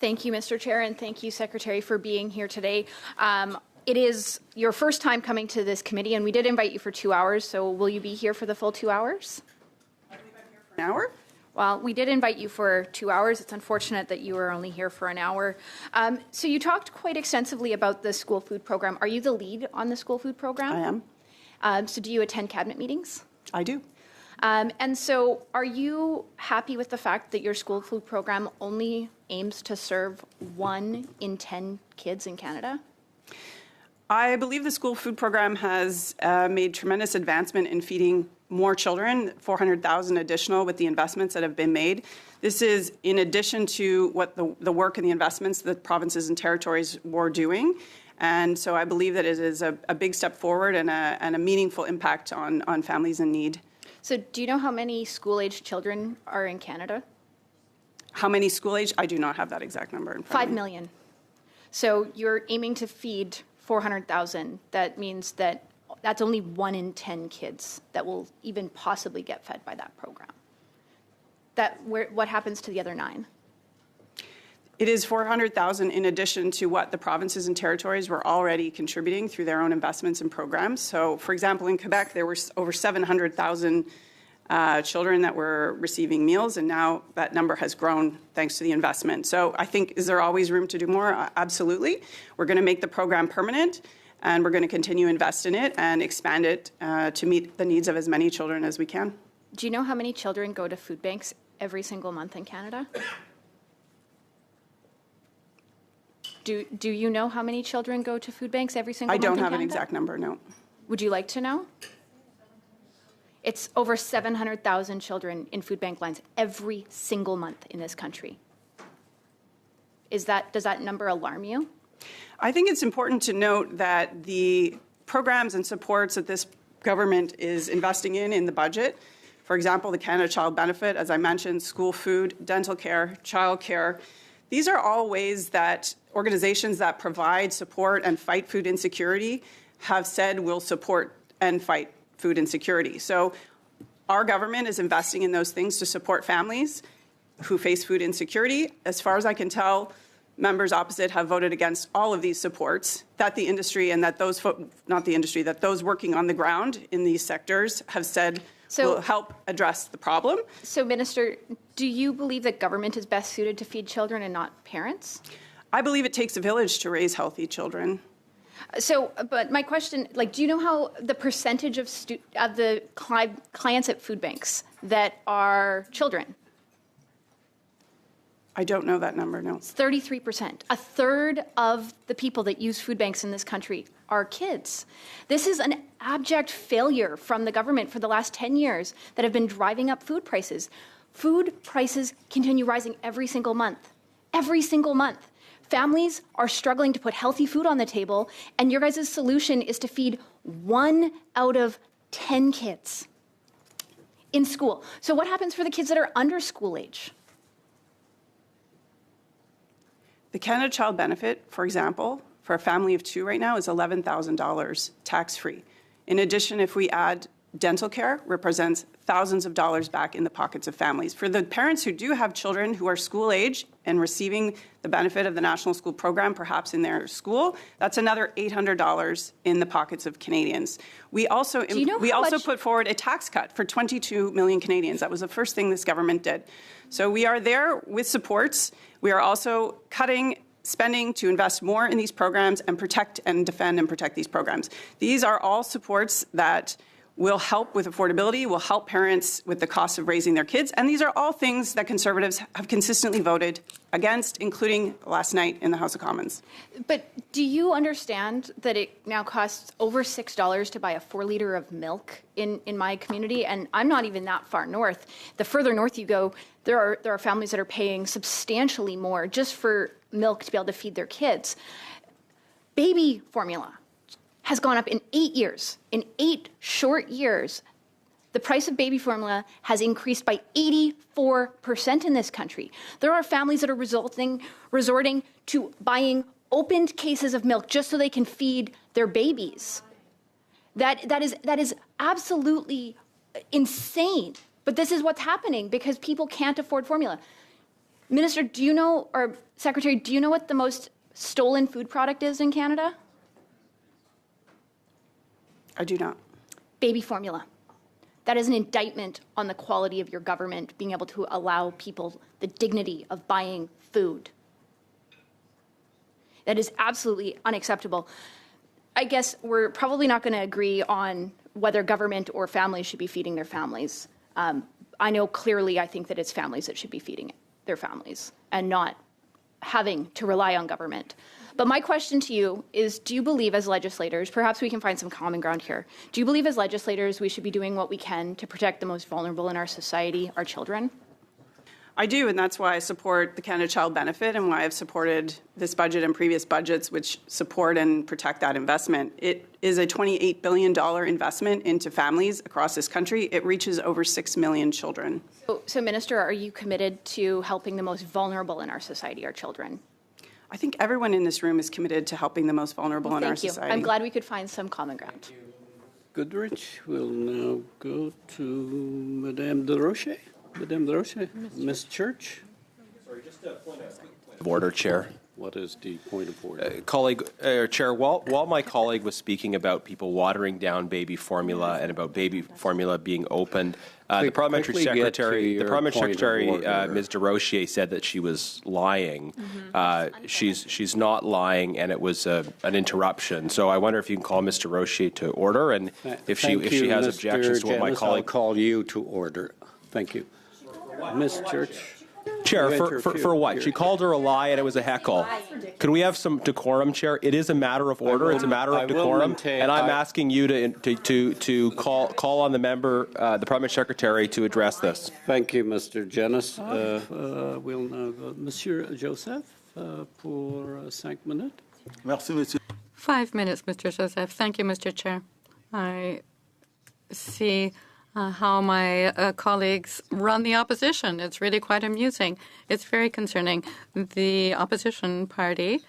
Thank you, Mr. Chair, and thank you, Secretary, for being here today. It is your first time coming to this committee, and we did invite you for 2 hours, so will you be here for the full 2 hours? I believe I'm here for an hour. Well, we did invite you for 2 hours. It's unfortunate that you were only here for an hour. So you talked quite extensively about the school food program. Are you the lead on the school food program? I am. So do you attend cabinet meetings? I do. And so are you happy with the fact that your school food program only aims to serve 1 in 10 kids in Canada? I believe the school food program has made tremendous advancement in feeding more children, 400,000 additional with the investments that have been made. This is in addition to what the work and the investments that provinces and territories were doing. And so I believe that it is a big step forward and a meaningful impact on families in need. So do you know how many school-aged children are in Canada? How many school-age? I do not have that exact number in front of me. 5 million. So you're aiming to feed 400,000. That means that that's only 1 in 10 kids that will even possibly get fed by that program. What happens to the other 9? It is 400,000 in addition to what the provinces and territories were already contributing through their own investments and programs. So, for example, in Quebec, there were over 700,000 children that were receiving meals, and now that number has grown thanks to the investment. So I think, is there always room to do more? Absolutely. We're going to make the program permanent, and we're going to continue to invest in it and expand it to meet the needs of as many children as we can. Do you know how many children go to food banks every single month in Canada? Do you know how many children go to food banks every single month in Canada? I don't have an exact number, no. Would you like to know? It's over 700,000 children in food bank lines every single month in this country. Does that number alarm you? I think it's important to note that the programs and supports that this government is investing in the budget, for example, the Canada Child Benefit, as I mentioned, school food, dental care, child care, these are all ways that organizations that provide support and fight food insecurity have said will support and fight food insecurity. So our government is investing in those things to support families who face food insecurity. As far as I can tell, members opposite have voted against all of these supports that the industry and that those, that those working on the ground in these sectors have said will help address the problem. So, Minister, do you believe that government is best suited to feed children and not parents? I believe it takes a village to raise healthy children. So, but my question, do you know how the percentage of the clients at food banks that are children? I don't know that number, no. It's 33%. A third of the people that use food banks in this country are kids. This is an abject failure from the government for the last 10 years that have been driving up food prices. Food prices continue rising every single month. Every single month. Families are struggling to put healthy food on the table, and your guys' solution is to feed 1 out of 10 kids in school. So what happens for the kids that are under school age? The Canada Child Benefit, for example, for a family of 2 right now is $11,000 tax-free. In addition, if we add dental care, represents thousands of dollars back in the pockets of families. For the parents who do have children who are school age and receiving the benefit of the National School Program, perhaps in their school, that's another $800 in the pockets of Canadians. We also put forward a tax cut for 22 million Canadians. That was the first thing this government did. So we are there with supports. We are also cutting spending to invest more in these programs and protect and defend and protect these programs. These are all supports that will help with affordability, will help parents with the cost of raising their kids. And these are all things that Conservatives have consistently voted against, including last night in the House of Commons. But do you understand that it now costs over $6 to buy a 4-liter of milk in my community? And I'm not even that far north. The further north you go, there are families that are paying substantially more just for milk to be able to feed their kids. Baby formula has gone up in 8 years. In 8 short years, the price of baby formula has increased by 84% in this country. There are families that are resorting to buying opened cases of milk just so they can feed their babies. That is absolutely insane. But this is what's happening because people can't afford formula. Minister, do you know, or Secretary, do you know what the most stolen food product is in Canada? I do not. Baby formula. That is an indictment on the quality of your government being able to allow people the dignity of buying food. That is absolutely unacceptable. I guess we're probably not going to agree on whether government or families should be feeding their families. I know clearly I think that it's families that should be feeding their families and not having to rely on government. But my question to you is, do you believe as legislators, perhaps we can find some common ground here, do you believe as legislators we should be doing what we can to protect the most vulnerable in our society, our children? I do, and that's why I support the Canada Child Benefit and why I've supported this budget and previous budgets which support and protect that investment. It is a $28 billion investment into families across this country. It reaches over 6 million children. So Minister, are you committed to helping the most vulnerable in our society, our children? I think everyone in this room is committed to helping the most vulnerable in our society. I'm glad we could find some common ground. Goodrich. We'll now go to Madame De Roche. Madame De Roche, Ms. Church. Sorry, just a point of order, Chair. What is the point of order? Chair, while my colleague was speaking about people watering down baby formula and about baby formula being opened, the parliamentary secretary, Ms. De Roche, said that she was lying. She's not lying, and it was an interruption. So I wonder if you can call Ms. De Roche to order, and if she has objections to what my colleague. I'll call you to order. Thank you, Ms. Church. Chair, for what? She called her a lie and it was a heckle. Can we have some decorum, Chair? It is a matter of order. It's a matter of decorum. And I'm asking you to call on the member, the Parliament Secretary, to address this. Thank you, Mr. Janice. We'll now go. Monsieur Joseph, pour 5 minutes. Merci, Monsieur. 5 minutes, Mr. Joseph. Thank you, Mr. Chair. I see how my colleagues run the opposition. It's really quite amusing. It's very concerning. The opposition party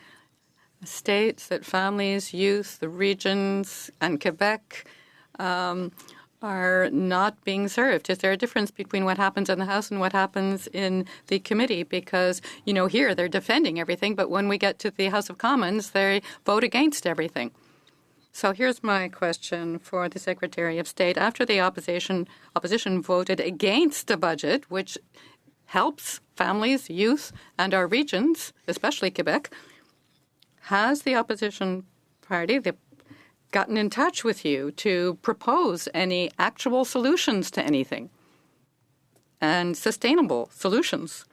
states that families, youth, the regions, and Quebec are not being served. Is there a difference between what happens in the House and what happens in the committee? Because, you know, here they're defending everything, but when we get to the House of Commons, they vote against everything. So here's my question for the Secretary of State. After the opposition voted against the budget, which helps families, youth, and our regions, especially Quebec, has the opposition party gotten in touch with you to propose any actual solutions to anything and sustainable solutions?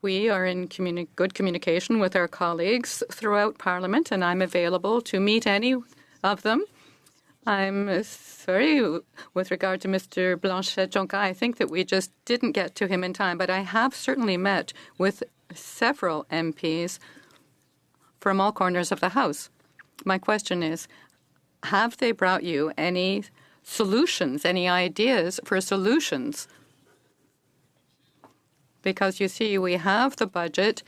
We are in good communication with our colleagues throughout Parliament, and I'm available to meet any of them. I'm sorry with regard to Mr. Blanchet-Jonca. I think that we just didn't get to him in time, but I have certainly met with several MPs from all corners of the House. My question is, have they brought you any solutions, any ideas for solutions? Because, you see, we have the budget,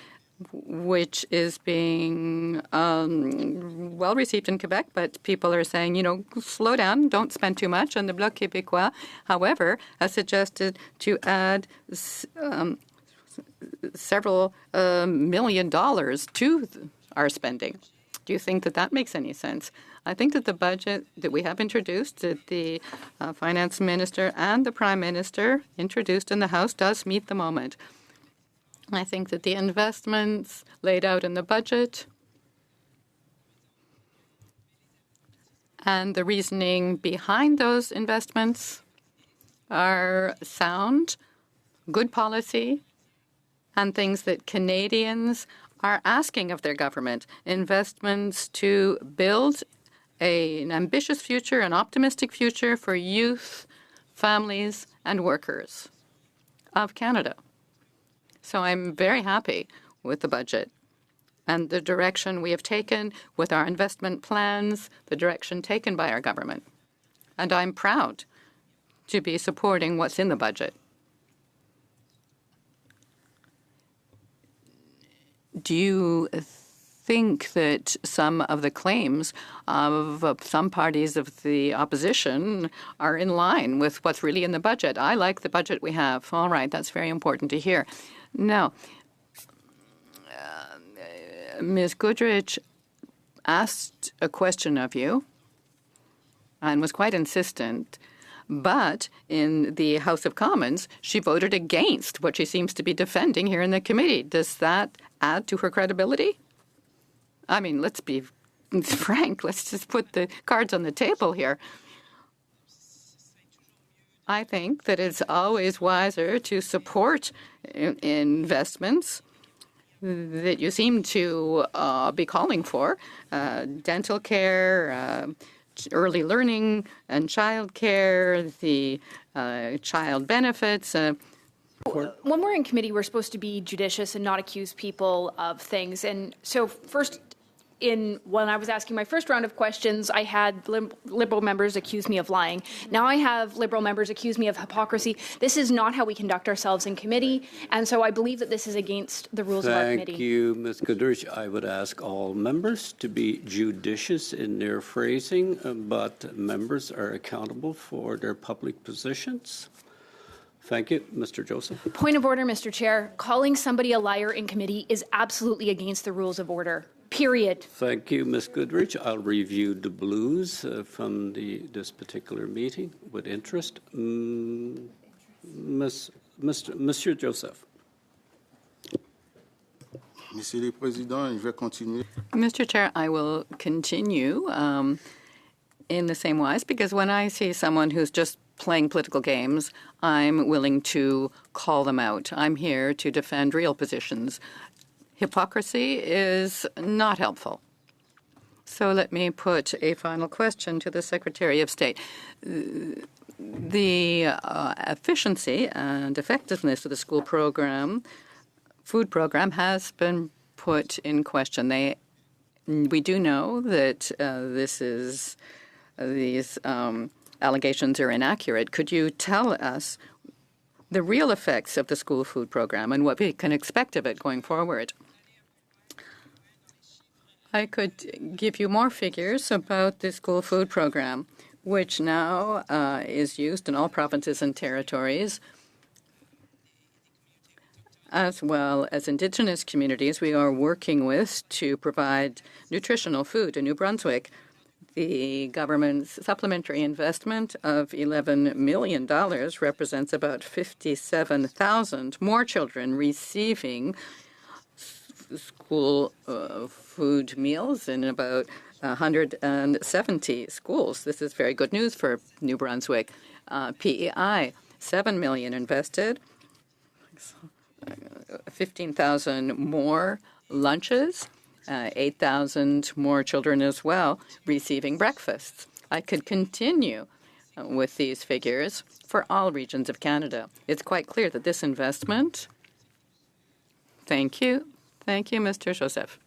which is being well received in Quebec, but people are saying, you know, slow down, don't spend too much. And the Bloc Québécois, however, has suggested to add several $1 million to our spending. Do you think that that makes any sense? I think that the budget that we have introduced, that the Finance Minister and the Prime Minister introduced in the House, does meet the moment. I think that the investments laid out in the budget and the reasoning behind those investments are sound, good policy, and things that Canadians are asking of their government. Investments to build an ambitious future, an optimistic future for youth, families, and workers of Canada. So I'm very happy with the budget and the direction we have taken with our investment plans, the direction taken by our government. And I'm proud to be supporting what's in the budget. Do you think that some of the claims of some parties of the opposition are in line with what's really in the budget? I like the budget we have. All right, that's very important to hear. Now, Ms. Goodrich asked a question of you and was quite insistent, but in the House of Commons, she voted against what she seems to be defending here in the committee. Does that add to her credibility? I mean, let's be frank. Let's just put the cards on the table here. I think that it's always wiser to support investments that you seem to be calling for, dental care, early learning and child care, the child benefits. When we're in committee, we're supposed to be judicious and not accuse people of things. And so first, when I was asking my first round of questions, I had Liberal members accuse me of lying. Now I have Liberal members accuse me of hypocrisy. This is not how we conduct ourselves in committee, and so I believe that this is against the rules of our committee. Thank you, Ms. Goodrich. I would ask all members to be judicious in their phrasing, but members are accountable for their public positions. Thank you. Mr. Joseph. Point of order, Mr. Chair. Calling somebody a liar in committee is absolutely against the rules of order. Period. Thank you, Ms. Goodrich. I'll review the blues from this particular meeting with interest. Monsieur Joseph. Monsieur le Président, je vais continuer. Mr. Chair, I will continue in the same wise, because when I see someone who's just playing political games, I'm willing to call them out. I'm here to defend real positions. Hypocrisy is not helpful. So let me put a final question to the Secretary of State. The efficiency and effectiveness of the school program, food program, has been put in question. We do know that these allegations are inaccurate. Could you tell us the real effects of the school food program and what we can expect of it going forward? I could give you more figures about the school food program, which now is used in all provinces and territories, as well as Indigenous communities we are working with to provide nutritional food in New Brunswick. The government's supplementary investment of $11 million represents about 57,000 more children receiving school food meals in about 170 schools. This is very good news for New Brunswick. PEI, $7 million invested, 15,000 more lunches, 8,000 more children as well receiving breakfasts. I could continue with these figures for all regions of Canada. It's quite clear that this investment. Thank you. Thank you, Mr. Joseph.